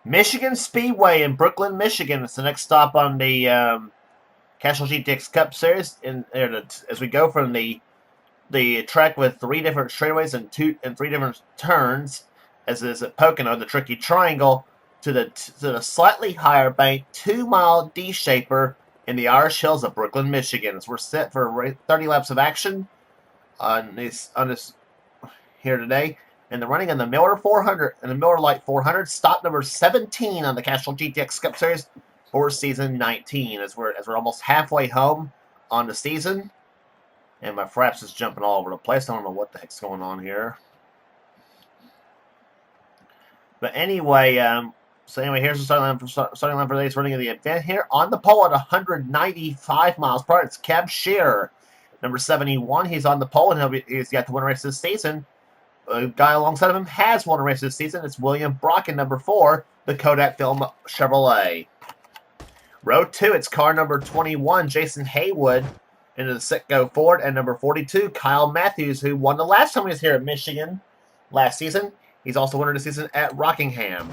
Michigan Speedway in Brooklyn, Michigan. It's the next stop on the Castrol GTX Cup Series. As we go from the track with 3 different straightaways and 3 different turns, as is at Pocono, the tricky triangle, to the slightly higher bank 2-mile D-shaper in the Irish Hills of Brooklyn, Michigan. As we're set for 30 laps of action on this here today. And the running in the Miller 400 and the Miller Lite 400, stop number 17 on the Castrol GTX Cup Series for season 19. As we're almost halfway home on the season, and my fraps is jumping all over the place. I don't know what the heck's going on here. But anyway, here's the starting line for today's running of the event. Here on the pole at 195 miles per hour, it's Kev Shearer, number 71. He's on the pole, and he's got to win a race this season. A guy alongside of him has won a race this season. It's William Brocken, number 4, the Kodak Film Chevrolet. Row 2, it's car number 21, Jason Haywood, into the Sitco Ford, and number 42, Kyle Matthews, who won the last time he was here at Michigan last season. He's also won this season at Rockingham.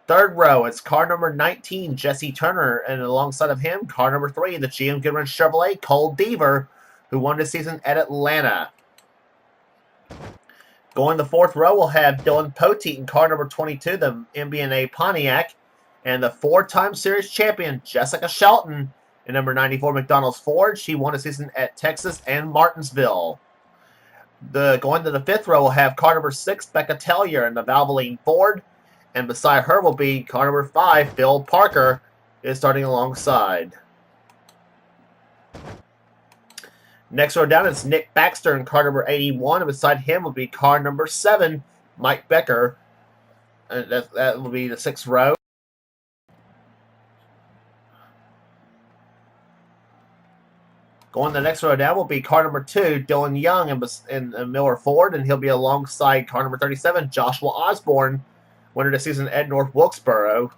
Third row, it's car number 19, Jesse Turner, and alongside of him, car number 3, the GM Goodwrench Chevrolet, Cole Deaver, who won this season at Atlanta. Going the fourth row, we'll have Dylan Poteet in car number 22, the MB&A Pontiac, and the 4-time series champion, Jessica Shelton, in number 94 McDonald's Ford. She won a season at Texas and Martinsville. Going to the fifth row, we'll have car number 6, Becca Tellier, in the Valvoline Ford, and beside her will be car number 5, Phil Parker, is starting alongside. Next row down, it's Nick Baxter in car number 81, and beside him will be car number 7, Mike Becker. And that will be the 6th row. Going the next row down will be car number 2, Dylan Young in Miller Ford, and he'll be alongside car number 37, Joshua Osborne, winner this season at North Wilkesboro.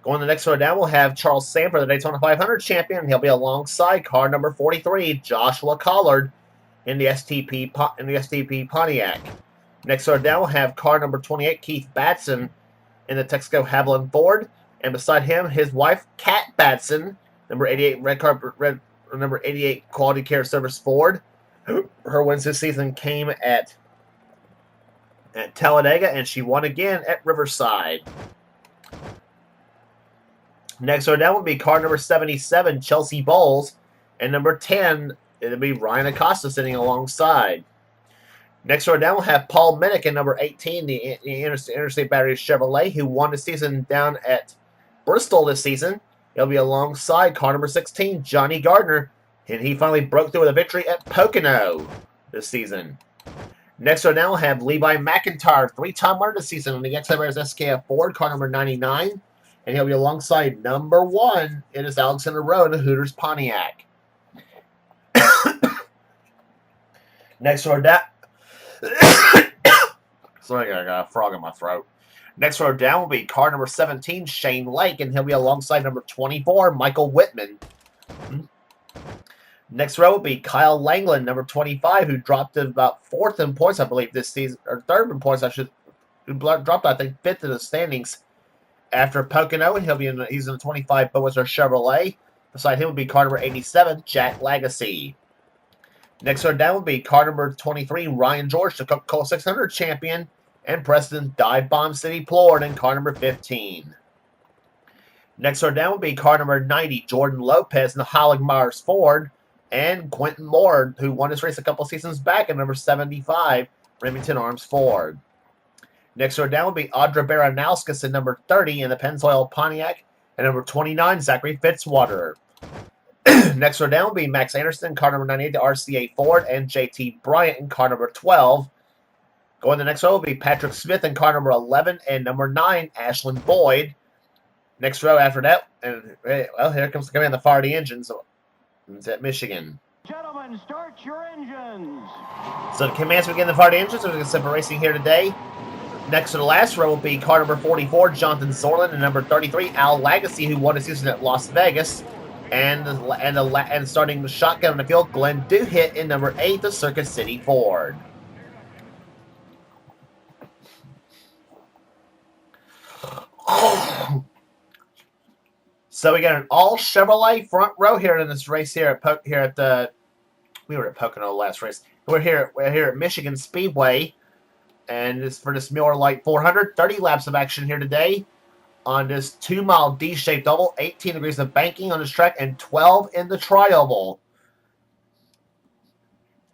Going the next row down, we'll have Charles Samper, the Daytona 500 champion, and he'll be alongside car number 43, Joshua Collard, in the STP Pontiac. Next row down, we'll have car number 28, Keith Batson, in the Texaco Haviland Ford, and beside him, his wife, Kat Batson, number 88 number 88 Quality Care Service Ford. Her wins this season came at Talladega, and she won again at Riverside. Next row down will be car number 77, Chelsea Bowles, and number 10, it'll be Ryan Acosta sitting alongside. Next row down, we'll have Paul Minnick in number 18, the Interstate Battery Chevrolet, who won the season down at Bristol this season. He'll be alongside car number 16, Johnny Gardner, and he finally broke through with a victory at Pocono this season. Next row down, we'll have Levi McIntyre, 3-time winner this season on the XMR's SKF Ford, car number 99. And he'll be alongside number 1 in his Alexander Road, the Hooters Pontiac. Next row down. Sorry, I got a frog in my throat. Next row down will be car number 17, Shane Lake, and he'll be alongside number 24, Michael Whitman. Next row will be Kyle Langland, number 25, who dropped about 4th in points, I believe, this season, or 3rd in points, who dropped, I think, 5th in the standings after Pocono, and he's in the 25 Boazar Chevrolet. Beside him will be car number 87, Jack Lagacy. Next row down will be car number 23, Ryan George, the Coca-Cola 600 champion, and Preston Dive Bomb City Plord in car number 15. Next row down will be car number 90, Jordan Lopez in the Hollig Myers Ford, and Quentin Lord, who won this race a couple seasons back in number 75, Remington Arms Ford. Next row down will be Audra Baranowskis in number 30 in the Pennzoil Pontiac, and number 29, Zachary Fitzwater. Next row down will be Max Anderson, car number 98, the RCA Ford, and JT Bryant in car number 12. Going the next row will be Patrick Smith in car number 11, and number 9, Ashlyn Boyd. Next row after that, and well, here comes the command of the fire the engines. It's at Michigan. Gentlemen, start your engines. So the commands begin the fire the engines. We're going to set for racing here today. Next to the last row will be car number 44, Jonathan Zorlin, and number 33, Al Lagacy, who won the season at Las Vegas. And starting the shotgun in the field, Glenn Duhit in number 8, the Circuit City Ford. So we got an all Chevrolet front row here in this race here at the. We were at Pocono last race. We're here at Michigan Speedway, and this for this Miller Lite 400. 30 laps of action here today on this 2-mile D-shaped oval. 18 degrees of banking on this track and 12 in the tri-oval.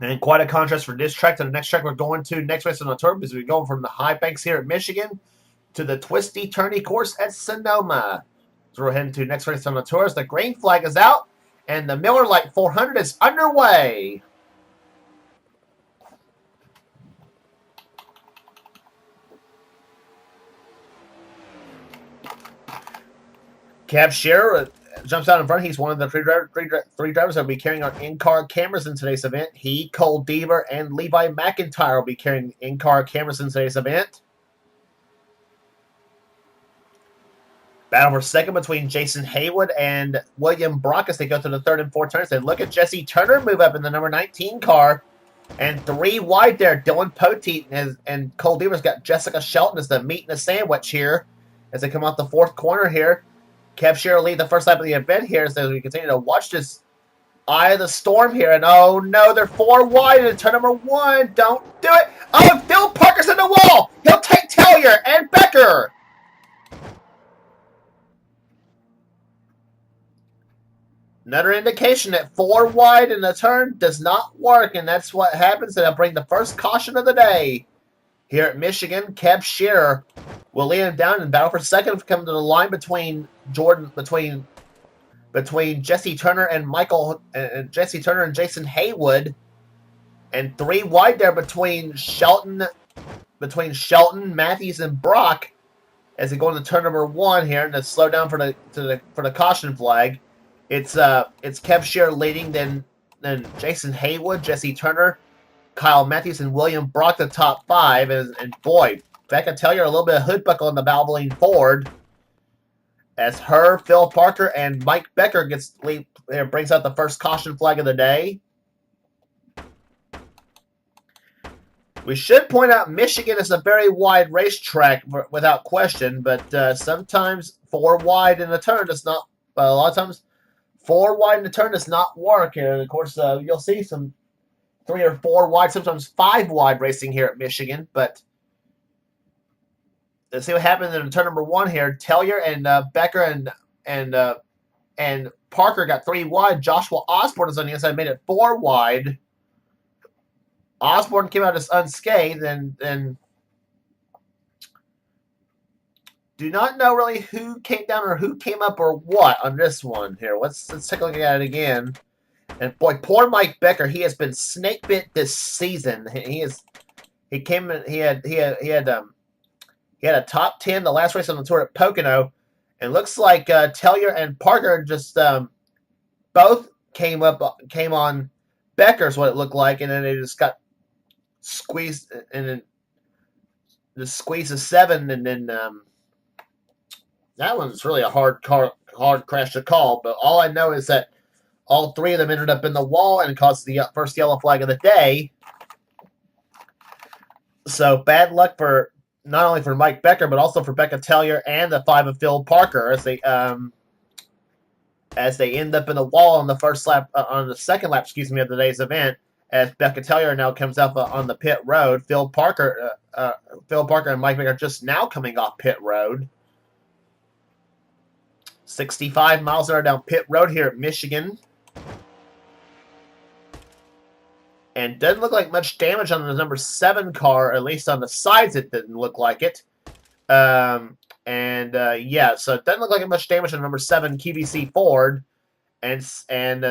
And quite a contrast for this track to the next track we're going to next race on the tour, because we're going from the high banks here at Michigan to the twisty, turny course at Sonoma. So we're heading to next race on the tour as the green flag is out and the Miller Lite 400 is underway. Cab Shearer jumps out in front. He's one of the three drivers that will be carrying our in-car cameras in today's event. He, Cole Deaver, and Levi McIntyre will be carrying in-car cameras in today's event. Battle for second between Jason Haywood and William Brock as they go through the third and fourth turns. They look at Jesse Turner move up in the number 19 car. And 3 wide there, Dylan Poteet and Cole Deaver's got Jessica Shelton as the meat in the sandwich here as they come off the fourth corner here. Kev Shearer lead the first lap of the event here as we continue to watch this eye of the storm here. And oh no, they're 4 wide in turn number 1. Don't do it. Oh, Phil Parker's in the wall. He'll take Tellier and Becker. Another indication that 4 wide in the turn does not work, and that's what happens. And I'll bring the first caution of the day here at Michigan. Kev Shearer will lead him down and battle for second. Come to the line between Jesse Turner and Jesse Turner and Jason Haywood, and 3 wide there between Shelton, Matthews, and Brock as they go into turn number 1 here, and to slow down for the caution flag. It's Kev Shearer leading, then Jason Haywood, Jesse Turner, Kyle Matthews, and William Brock the top 5. And boy, Becca Tellier a little bit of hood buckle on the Valvoline Ford as Phil Parker, and Mike Becker brings out the first caution flag of the day. We should point out Michigan is a very wide racetrack without question, but sometimes 4 wide in a turn does not. A lot of times 4 wide in the turn does not work here. And of course, you'll see some 3 or 4 wide, sometimes 5 wide racing here at Michigan. But let's see what happens in turn number 1 here. Tellier and Becker and Parker got 3 wide. Joshua Osborne is on the inside, made it 4 wide. Osborne came out as unscathed, and do not know really who came down or who came up or what on this one here. Let's take a look at it again. And boy, poor Mike Becker, he has been snake bit this season. He had a top 10 the last race on the tour at Pocono, and looks like Tellier and Parker just both came on Becker's what it looked like, and then they just got squeezed, and then the squeeze of 7, and then that one's really a hard crash to call. But all I know is that all 3 of them ended up in the wall and caused the first yellow flag of the day. So bad luck for not only for Mike Becker, but also for Becca Tellier and the 5 of Phil Parker as they end up in the wall on the second lap, of today's event. As Becca Tellier now comes up on the pit road, Phil Parker and Mike Becker just now coming off pit road. 65 miles an hour down pit road here at Michigan. And doesn't look like much damage on the number 7 car, at least on the sides it didn't look like it. So it doesn't look like much damage on the number 7 QVC Ford. And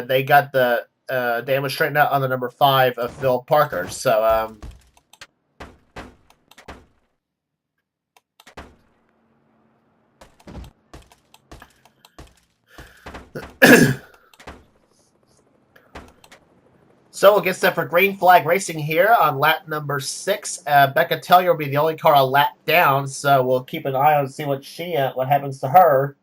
they got the damage straightened out on the number 5 of Phil Parker. So, so we'll get set for green flag racing here on lap number 6. Becca Tellier will be the only car a lap down, so we'll keep an eye on and see what happens to her.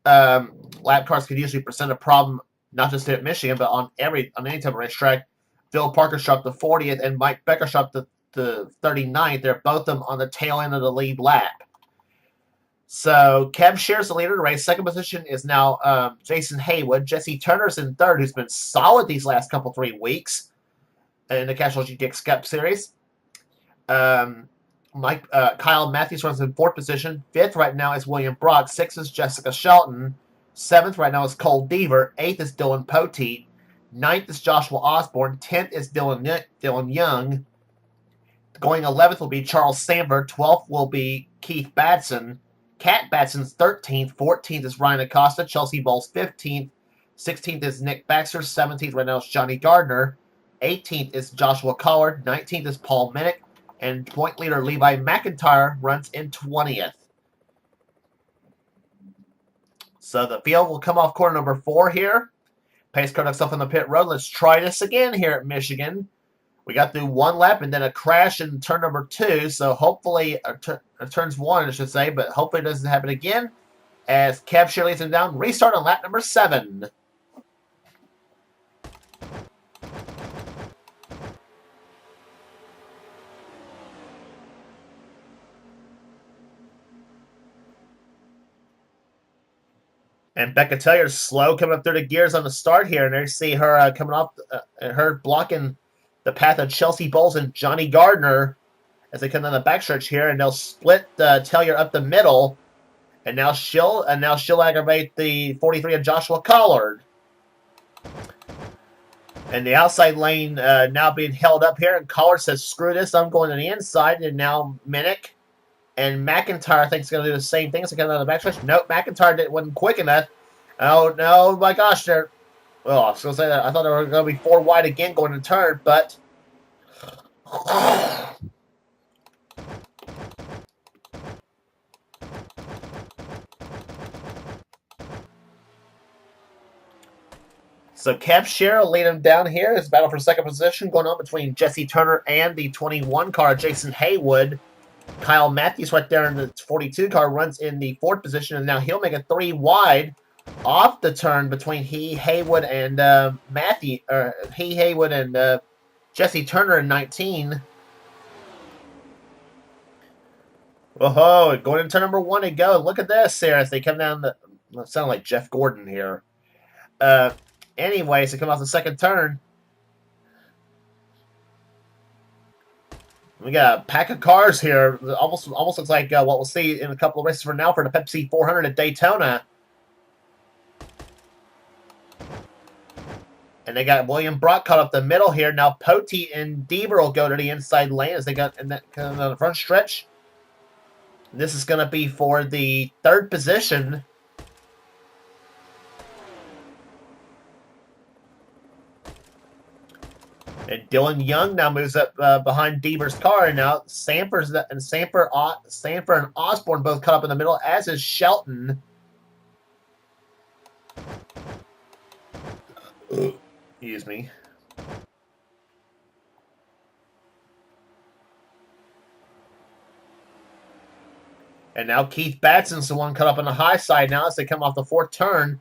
Lap cars can usually present a problem, not just here at Michigan, but on any type of racetrack. Phil Parker shot the 40th, and Mike Becker shot the 39th. They're both of them on the tail end of the lead lap. So Kev shares the leader of the race. Second position is now Jason Haywood. Jesse Turner's in third, who's been solid these last 3 weeks in the Castrol GTX Cup Series. Kyle Matthews runs in fourth position. Fifth right now is William Brock. Sixth is Jessica Shelton. Seventh right now is Cole Deaver. Eighth is Dylan Poteet. Ninth is Joshua Osborne. 10th is Dylan Young. Going 11th will be Charles Sanford. 12th will be Keith Batson. Kat Batson's 13th. 14th is Ryan Acosta. Chelsea Bowles 15th. 16th is Nick Baxter. 17th right now is Johnny Gardner. 18th is Joshua Collard. 19th is Paul Minnick. And point leader Levi McIntyre runs in 20th. So the field will come off corner number 4 here. Pace car ducks up on the pit road. Let's try this again here at Michigan. We got through one lap and then a crash in turn number 2. So hopefully, turns 1, I should say, but hopefully it doesn't happen again. As Kev Shear leads him down, restart on lap number 7. And Becca Tellier's slow coming up through the gears on the start here. And there you see her coming off, her blocking the path of Chelsea Bowles and Johnny Gardner as they come down the backstretch here. And they'll split Tellier up the middle. And now she'll aggravate the 43 of Joshua Collard. And the outside lane now being held up here. And Collard says, screw this, I'm going to the inside. And now Minnick and McIntyre, I think, is going to do the same thing as they come down the backstretch. Nope, McIntyre wasn't quick enough. Oh, no, my gosh. I was going to say that. I thought they were going to be 4 wide again going to turn, but... So Kev Shear will lead him down here. It's battle for second position going on between Jesse Turner and the 21 car, Jason Haywood. Kyle Matthews right there in the 42 car runs in the 4th position, and now he'll make a 3 wide off the turn between Haywood and Jesse Turner in 19. Whoa, going into turn number 1 and go. Look at this here as they come down the... sound like Jeff Gordon here. Anyways, they come off the second turn. We got a pack of cars here. Almost looks like what we'll see in a couple of races from now for the Pepsi 400 at Daytona. And they got William Brock caught up the middle here. Now Poteet and Deaver will go to the inside lane as they got in that kind of on the front stretch. This is going to be for the 3rd position. And Dylan Young now moves up behind Deaver's car, and now Sanford and Osborne both cut up in the middle, as is Shelton. Excuse me. And now Keith Batson's the one cut up on the high side now as they come off the 4th turn.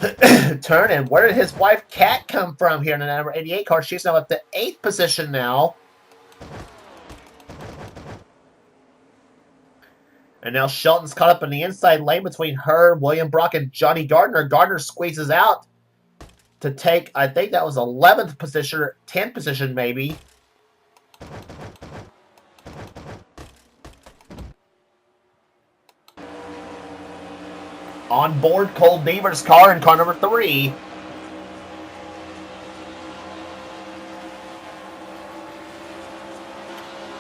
And where did his wife Kat come from here in the number 88 car? She's now at the 8th position now. And now Shelton's caught up in the inside lane between her, William Brock, and Johnny Gardner. Gardner squeezes out to take, I think that was 11th position or 10th position maybe. On board Cole Deaver's car in car number 3.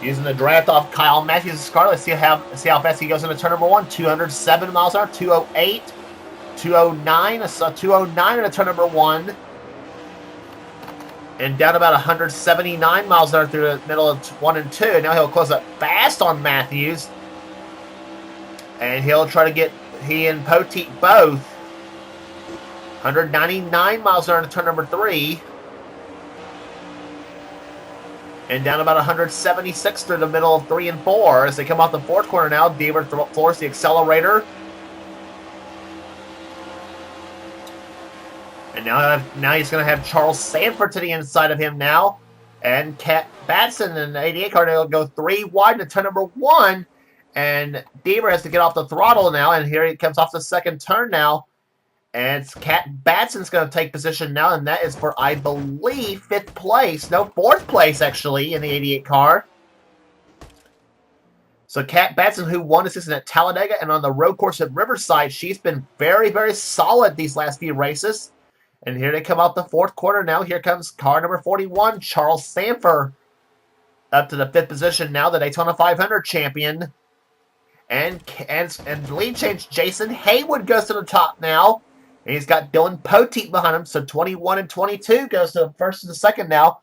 Using the draft off Kyle Matthews' car. Let's see how fast he goes into turn number 1. 207 miles an hour, 208, 209. So 209 into turn number 1. And down about 179 miles an hour through the middle of 1 and 2. And now he'll close up fast on Matthews. And he'll try to get he and Poteet both. 199 miles an hour into turn number 3. And down about 176 through the middle of 3 and 4. As they come off the 4th corner now, Deaver floors the accelerator. And now he's going to have Charles Sanford to the inside of him now. And Kat Batson in the 88 car will go 3 wide to turn number 1. And Deaver has to get off the throttle now, and here he comes off the second turn now. And it's Cat Batson's going to take position now, and that is for, I believe, 5th place. No, 4th place, actually, in the 88 car. So Cat Batson, who won the season at Talladega and on the road course at Riverside, she's been very, very solid these last few races. And here they come out the 4th quarter now. Here comes car number 41, Charles Sanford, up to the 5th position now, the Daytona 500 champion. And lead change, Jason Haywood goes to the top now. And he's got Dylan Poteet behind him. So 21 and 22 goes to the 1st and the 2nd now.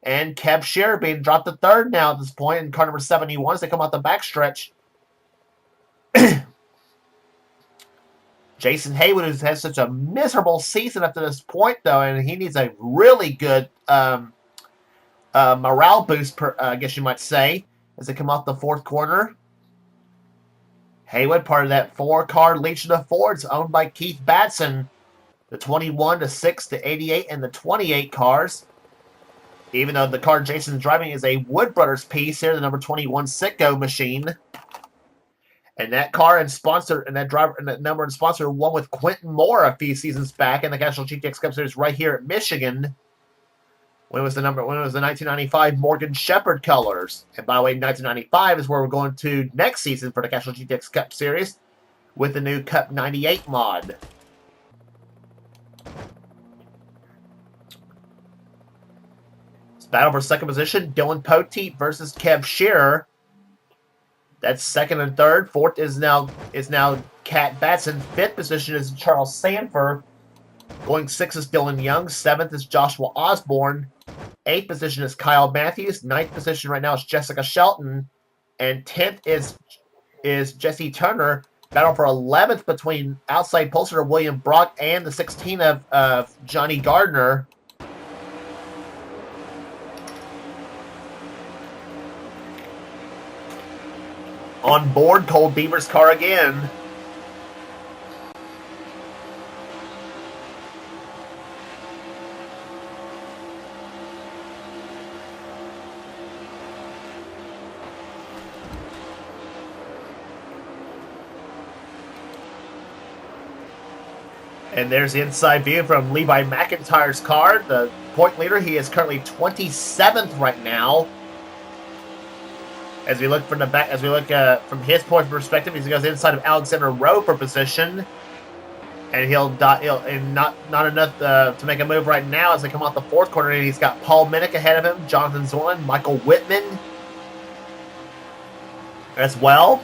And Kev Shearer being dropped to 3rd now at this point in car number 71 as they come out the backstretch. Jason Haywood has had such a miserable season up to this point, though, and he needs a really good morale boost, I guess you might say, as they come off the 4th corner. Haywood, part of that 4-car Legion of Fords owned by Keith Batson. The 21, the 6, the 88, and the 28 cars. Even though the car Jason's driving is a Wood Brothers piece here, the number 21 Sitco machine. And that car and sponsor and that driver and that number and sponsor won with Quentin Moore a few seasons back in the Castrol GTX Cup Series right here at Michigan. When it was the 1995 Morgan Shepherd colors. And by the way, 1995 is where we're going to next season for the Castrol GTX Cup Series with the new Cup 98 mod. It's battle for 2nd position, Dylan Poteet versus Kev Shearer. That's 2nd and 3rd. 4th is now Cat Batson. 5th position is Charles Sanford. Going 6th is Dylan Young. 7th is Joshua Osborne. 8th position is Kyle Matthews. 9th position right now is Jessica Shelton. And 10th is Jesse Turner. Battle for 11th between outside pole sitter William Brock and the 16 of Johnny Gardner. On board, Cole Beaver's car again. And there's the inside view from Levi McIntyre's car, the point leader. He is currently 27th right now. As we look from the back, from his point of perspective, he goes inside of Alexander Rowe for position, and he'll not enough to make a move right now as they come off the 4th corner. And he's got Paul Minnick ahead of him, Jonathan Zorn, Michael Whitman as well.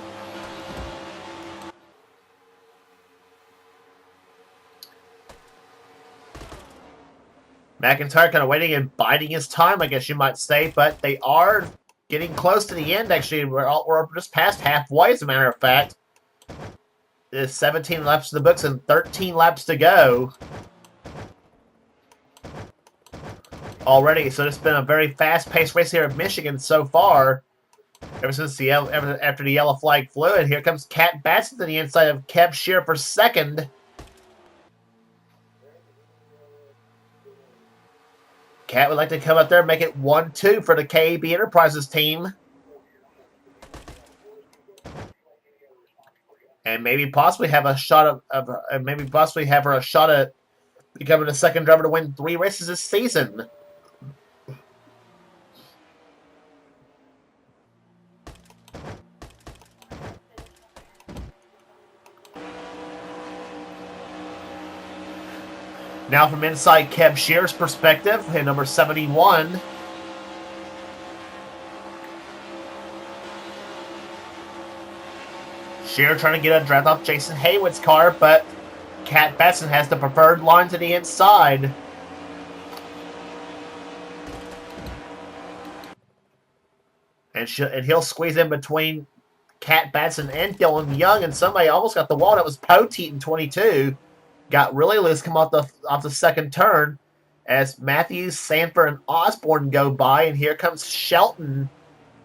McIntyre kind of waiting and biding his time, I guess you might say, but they are getting close to the end, actually. We're just past halfway, as a matter of fact. There's 17 laps to the books and 13 laps to go already. So it's been a very fast-paced race here at Michigan so far, ever since after the yellow flag flew. And here comes Cat Batson to the inside of Kev Shearer for 2nd. Cat would like to come up there and make it 1-2 for the KAB Enterprises team. And maybe possibly have a shot at becoming the 2nd driver to win 3 races this season. Now from inside Kev Shearer's perspective, in number 71. Shearer trying to get a draft off Jason Haywood's car, but Cat Batson has the preferred line to the inside. And he'll squeeze in between Cat Batson and Dylan Young, and somebody almost got the wall. That was Poteet in 22. Got really loose, come off the 2nd turn as Matthews, Sanford, and Osborne go by, and here comes Shelton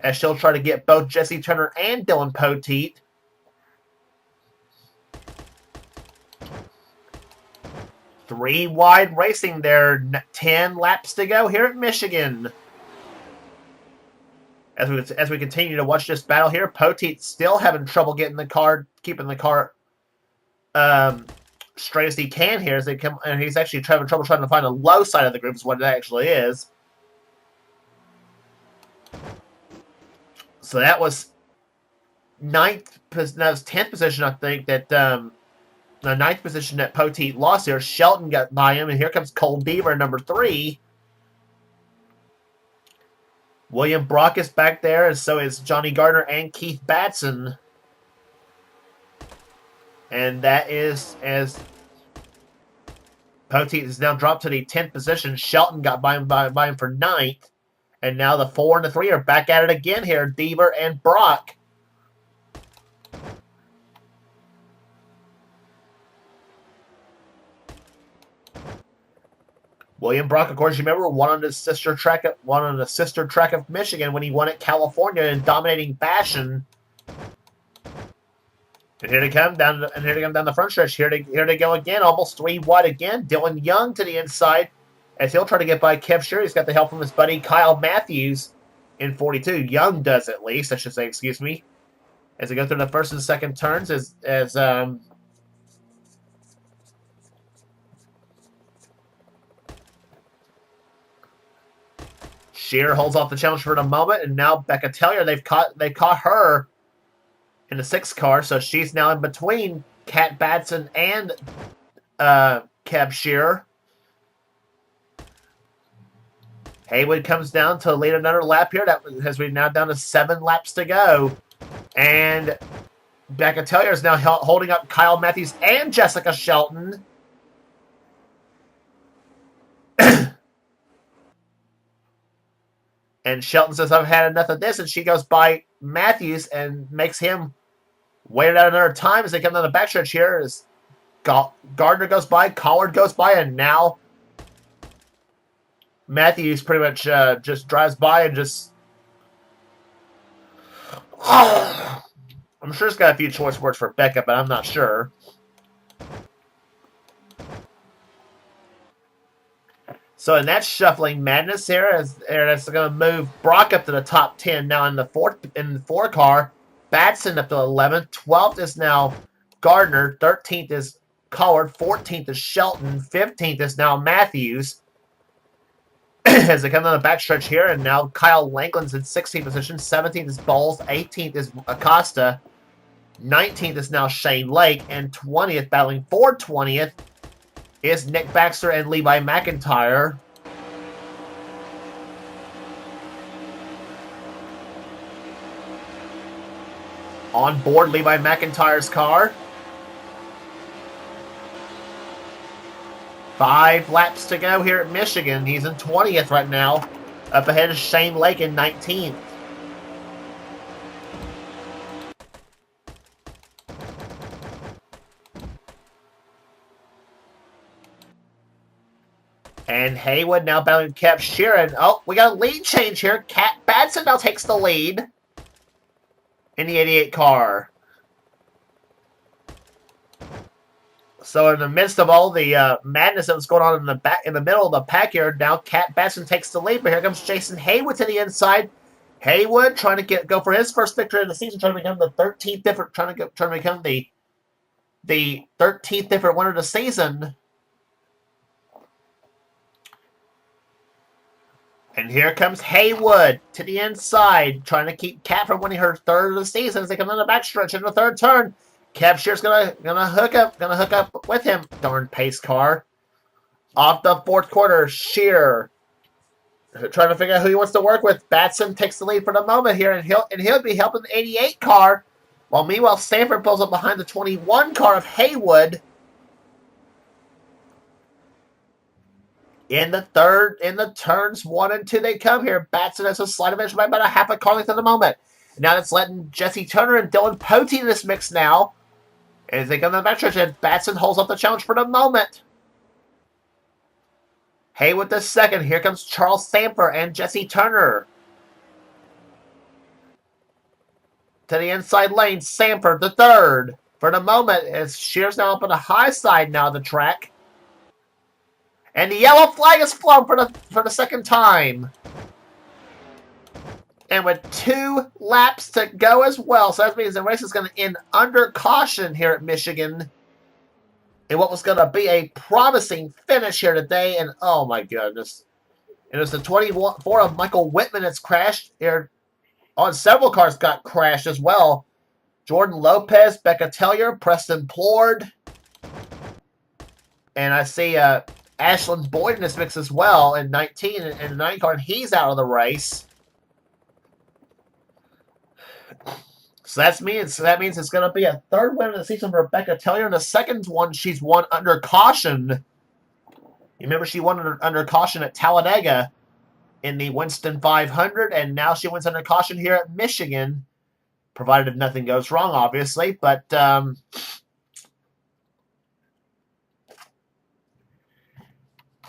as she'll try to get both Jesse Turner and Dylan Poteet. Three wide racing there, 10 laps to go here at Michigan. As we continue to watch this battle here, Poteet still having trouble keeping the car straight as he can here. As they come, and he's actually having trouble trying to find the low side of the group is what it actually is. So that was ninth. That was 10th position, I think. That the 9th position that Poteet lost here. Shelton got by him, and here comes Cole Beaver, number 3. William Brock is back there, and so is Johnny Gardner and Keith Batson. And that is as Poteet is now dropped to the 10th position. Shelton got by him for 9th. And now the 4 and the 3 are back at it again here. Beaver and Brock. William Brock, of course, you remember, won on the sister track of Michigan when he won at California in dominating fashion. And here they come down the front stretch. Here they go again, almost 3 wide again. Dylan Young to the inside as he'll try to get by Kev Shear. He's got the help from his buddy Kyle Matthews in 42. Young does, at least, I should say, excuse me. As they go through the first and second turns Shear holds off the challenge for the moment, and now Becca Tellier, they've caught her in the 6th car, so she's now in between Kat Batson and Kev Shear. Haywood comes down to lead another lap here. That has we're now down to 7 laps to go, and Becca Tellier is now holding up Kyle Matthews and Jessica Shelton. And Shelton says, I've had enough of this. And she goes by Matthews and makes him wait out another time as they come down the backstretch here. As Gardner goes by, Collard goes by, and now Matthews pretty much just drives by and just... I'm sure it's got a few choice words for Becca, but I'm not sure. So in that shuffling madness here, that's going to move Brock up to the top 10 now in the 4 car. Batson up to 11th. 12th is now Gardner. 13th is Collard. 14th is Shelton. 15th is now Matthews. As they come down the backstretch here, and now Kyle Langland's in 16th position. 17th is Bowles. 18th is Acosta. 19th is now Shane Lake. And 20th, battling for 20th, is Nick Baxter and Levi McIntyre. On board Levi McIntyre's car. 5 laps to go here at Michigan. He's in 20th right now. Up ahead is Shane Lake in 19th. And Haywood now battling Kev Sheeran. Oh, we got a lead change here. Kat Batson now takes the lead in the 88 car. So in the midst of all the madness that was going on in the middle of the pack here, now Kat Batson takes the lead. But here comes Jason Haywood to the inside. Haywood trying to go for his first victory of the season, trying to become the 13th different, trying to become the 13th different winner of the season. And here comes Haywood to the inside, trying to keep Kat from winning her 3rd of the season as they come in the backstretch in the 3rd turn. Kev Shear's gonna hook up with him. Darn pace car. Off the 4th quarter, Shear trying to figure out who he wants to work with. Batson takes the lead for the moment here, and he'll be helping the 88 car, while meanwhile Stanford pulls up behind the 21 car of Haywood. In the turns 1 and 2, they come here. Batson has a slight advantage by about a half a car length at the moment. And now that's letting Jesse Turner and Dylan Poteet in this mix now. As they come to the backstretch, and Batson holds up the challenge for the moment. Haywood the 2nd. Here comes Charles Samper and Jesse Turner. To the inside lane, Samper the 3rd. For the moment, as Shear's now up on the high side now of the track. And the yellow flag is flown for the 2nd time. And with 2 laps to go as well. So that means the race is going to end under caution here at Michigan. And what was going to be a promising finish here today. And oh my goodness. And it's the 24 of Michael Whitman that's crashed here. On several cars got crashed as well. Jordan Lopez, Becca Tellier, Preston Plord. And I see Ashland Boyd in this mix as well in 19 in the 9 car, and he's out of the race. So that means it's going to be a 3rd win of the season for Becca Tellier, and the 2nd one she's won under caution. You remember she won under caution at Talladega in the Winston 500, and now she wins under caution here at Michigan, provided nothing goes wrong, obviously. But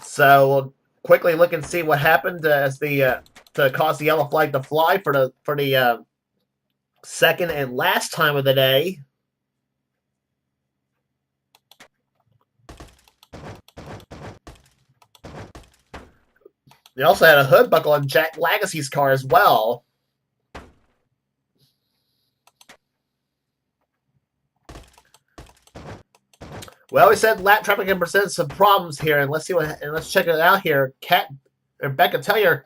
so we'll quickly look and see what happened as to cause the yellow flag to fly for the 2nd and last time of the day. They also had a hood buckle on Jack Lagacy's car as well. Well, we said lap traffic can present some problems here, and let's check it out here. Becca Tellier.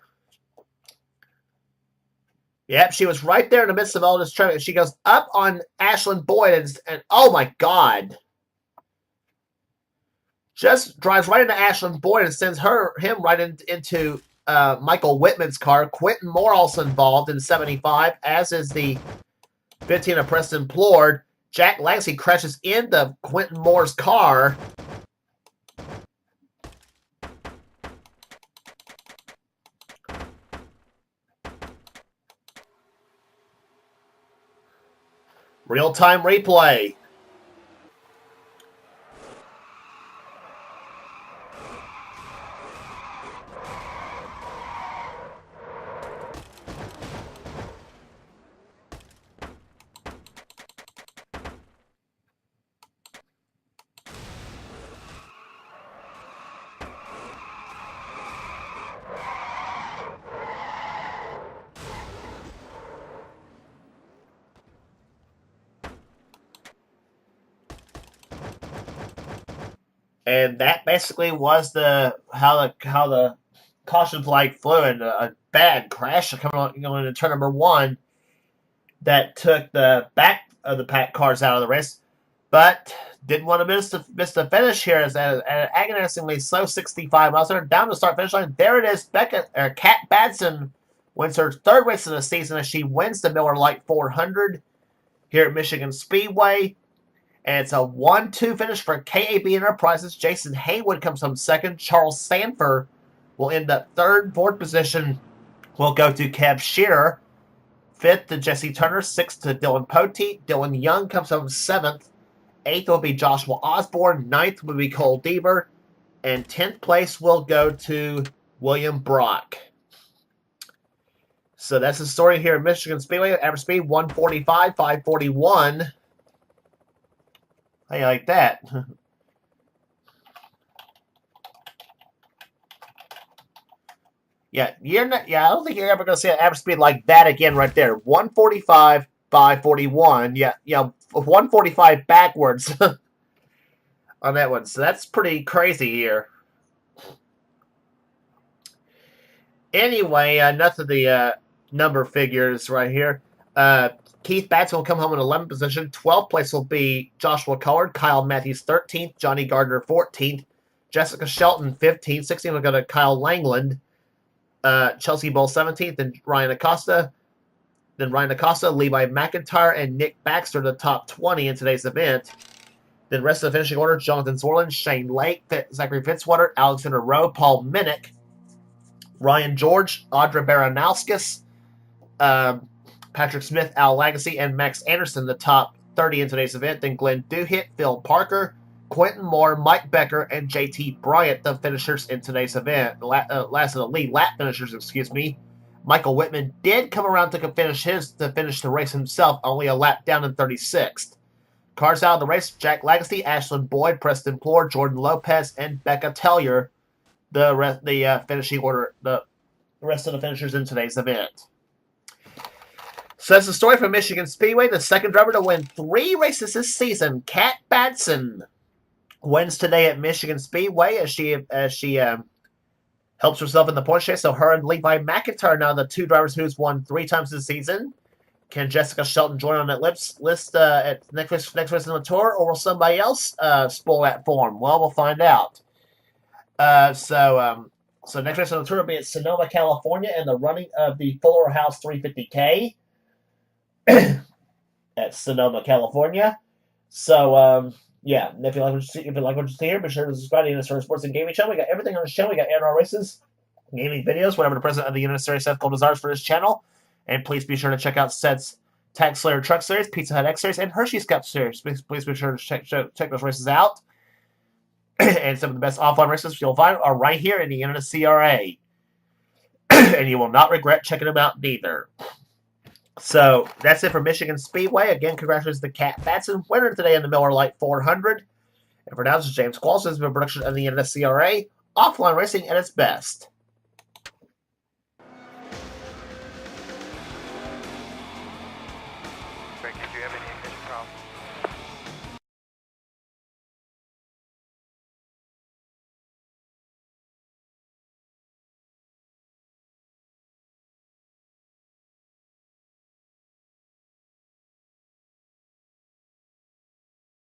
Yep, she was right there in the midst of all this traffic. She goes up on Ashland Boyd, and oh my God. Just drives right into Ashland Boyd and sends him right into Michael Whitman's car. Quentin Moore also involved in 75, as is the 15 of Preston Plord. Jack Lagacy crashes into Quentin Moore's car. Real-time replay. And that basically was how the caution flag flew, and a bad crash coming on going into turn number 1 that took the back of the pack cars out of the race, but didn't want to miss the finish here as an agonizingly slow 65 miles down to start finish line. There it is. Kat Badson wins her 3rd race of the season as she wins the Miller Lite 400 here at Michigan Speedway. And it's a 1-2 finish for KAB Enterprises. Jason Haywood comes home 2nd. Charles Sanford will end up 3rd. 4th position will go to Kev Shearer. 5th to Jesse Turner. 6th to Dylan Poteet. Dylan Young comes home 7th. 8th will be Joshua Osborne. 9th will be Cole Deaver. And 10th place will go to William Brock. So that's the story here at Michigan Speedway. Average speed 145, 541. How you like that? I don't think you're ever going to see an average speed like that again right there. 145 by 41. 145 backwards on that one. So that's pretty crazy here. Anyway, enough of the number figures right here. Keith Batson will come home in 11th position. 12th place will be Joshua Collard. Kyle Matthews 13th. Johnny Gardner 14th. Jessica Shelton 15th. 16th will go to Kyle Langland. Chelsea Bull 17th. And Ryan Acosta. Then Ryan Acosta, Levi McIntyre, and Nick Baxter the top 20 in today's event. Then rest of the finishing order, Jonathan Zorlin, Shane Lake, Zachary Fitzwater, Alexander Rowe, Paul Minnick, Ryan George, Audra Baranowskis, Patrick Smith, Al Lagacy, and Max Anderson, the top 30 in today's event. Then Glenn Duhit, Phil Parker, Quentin Moore, Mike Becker, and JT Bryant, the finishers in today's event. Last of the lead lap finishers, excuse me. Michael Whitman did come around to finish the race himself, only a lap down in 36th. Cars out of the race, Jack Lagacy, Ashland Boyd, Preston Plord, Jordan Lopez, and Becca Tellier, the finishing order, the rest of the finishers in today's event. So that's the story from Michigan Speedway. The second driver to win 3 races this season, Kat Batson, wins today at Michigan Speedway as she helps herself in the point chase. So her and Levi McIntyre are now the 2 drivers who's won 3 times this season. Can Jessica Shelton join on that list at next race in the tour, or will somebody else spoil that form? Well, we'll find out. So next race on the tour will be at Sonoma, California, and the running of the Fuller House 350K at Sonoma, California. So yeah, if you like what you see here, be sure to subscribe to the NNSCRA Sports and Gaming channel. We got everything on the channel. We got NR races, gaming videos, whatever the president of the NNSCRA Seth Cole desires for this channel. And please be sure to check out Seth's Tag Slayer Truck Series, Pizza Hut X Series, and Hershey's Cup Series. Please be sure to check those races out. And some of the best offline races you'll find are right here in the NNSCRA. And you will not regret checking them out neither. So that's it for Michigan Speedway. Again, congratulations to Kat Batson, winner today in the Miller Lite 400. And for now, this is James Qualls. This has been a production of the NNSCRA, offline racing at its best.